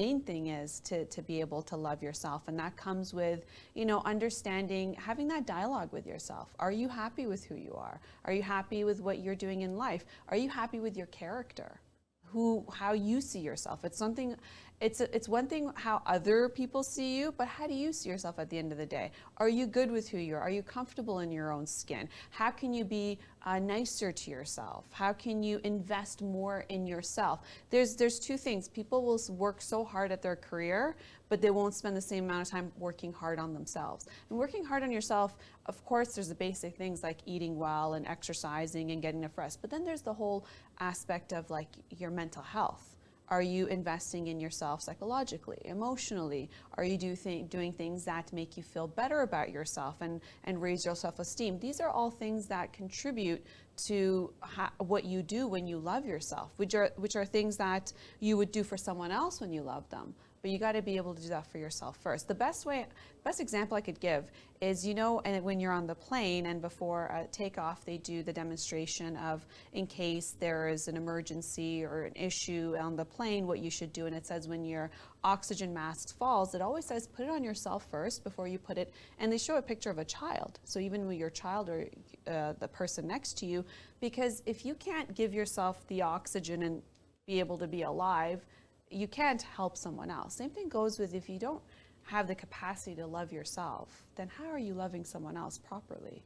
main thing is to be able to love yourself. And that comes with, you know, understanding, having that dialogue with yourself. Are you happy with who you are? Are you happy with what you're doing in life? Are you happy with your character? How you see yourself? It's something, it's one thing how other people see you, but how do you see yourself at the end of the day? Are you good with who you are? Are you comfortable in your own skin? How can you be nicer to yourself? How can you invest more in yourself? There's two things. People will work so hard at their career, but they won't spend the same amount of time working hard on themselves. And working hard on yourself, of course, there's the basic things like eating well and exercising and getting enough rest, but then there's the whole aspect of like your mental health. Are you investing in yourself psychologically, emotionally? Are you doing things that make you feel better about yourself and raise your self-esteem? These are all things that contribute to what you do when you love yourself, which are things that you would do for someone else when you love them. But you got to be able to do that for yourself first. The best example I could give is, you know, and when you're on the plane and before takeoff, they do the demonstration of in case there is an emergency or an issue on the plane, what you should do. And it says when your oxygen mask falls, it always says put it on yourself first before you put it. And they show a picture of a child. So even with your child or the person next to you, because if you can't give yourself the oxygen and be able to be alive, you can't help someone else. Same thing goes with if you don't have the capacity to love yourself, then how are you loving someone else properly?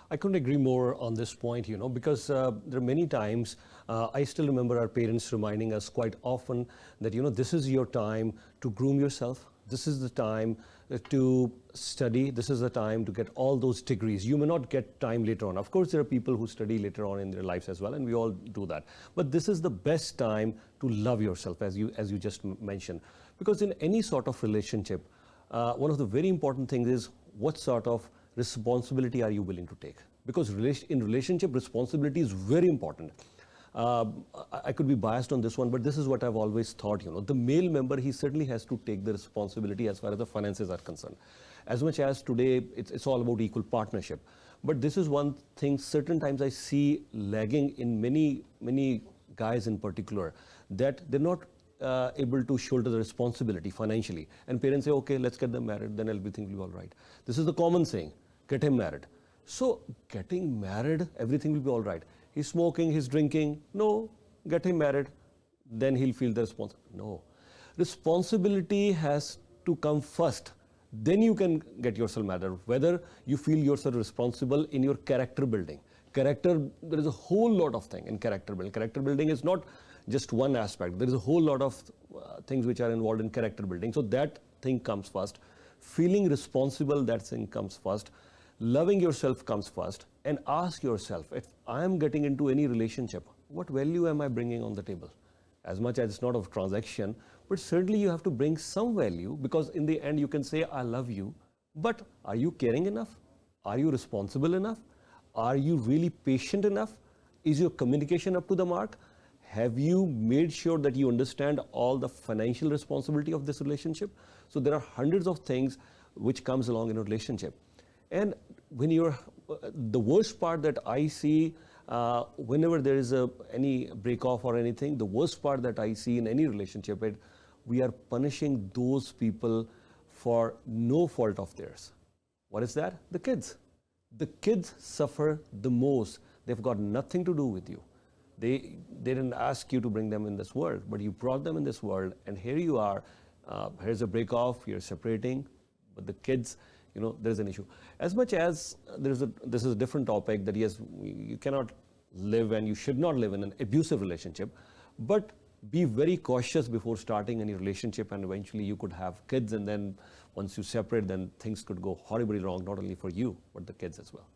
I couldn't agree more on this point, you know, because there are many times, I still remember our parents reminding us quite often that, you know, this is your time to groom yourself. This is the time to study. This is the time to get all those degrees. You may not get time later on. Of course, there are people who study later on in their lives as well, and we all do that. But this is the best time to love yourself, as you just mentioned. Because in any sort of relationship, one of the very important things is what sort of responsibility are you willing to take? Because in relationship, responsibility is very important. I could be biased on this one, but this is what I've always thought, you know. The male member, he certainly has to take the responsibility as far as the finances are concerned. As much as today, it's all about equal partnership. But this is one thing certain times I see lagging in many guys in particular, that they're not able to shoulder the responsibility financially. And parents say, okay, let's get them married, then everything will be all right. This is the common saying, get him married. So getting married, everything will be all right. He's smoking, he's drinking. No, get him married, then he'll feel the responsibility. No. Responsibility has to come first. Then you can get yourself married. Whether you feel yourself responsible in your character building. Character, there is a whole lot of things in character building. Character building is not just one aspect. There is a whole lot of things which are involved in character building. So that thing comes first. Feeling responsible, that thing comes first. Loving yourself comes first. And ask yourself, if I am getting into any relationship, what value am I bringing on the table? As much as it's not a transaction, but certainly you have to bring some value, because in the end you can say, I love you, but are you caring enough? Are you responsible enough? Are you really patient enough? Is your communication up to the mark? Have you made sure that you understand all the financial responsibility of this relationship? So there are hundreds of things which comes along in a relationship. And when the worst part that I see, whenever there is any break off or anything, the worst part that I see in any relationship is we are punishing those people for no fault of theirs. What is that? The kids. The kids suffer the most. They've got nothing to do with you. They didn't ask you to bring them in this world, but you brought them in this world, and here you are. Here's a break off, you're separating, but the kids, you know, there's an issue. As much as this is a different topic, that yes, you cannot live and you should not live in an abusive relationship, but be very cautious before starting any relationship, and eventually you could have kids, and then once you separate, then things could go horribly wrong, not only for you, but the kids as well.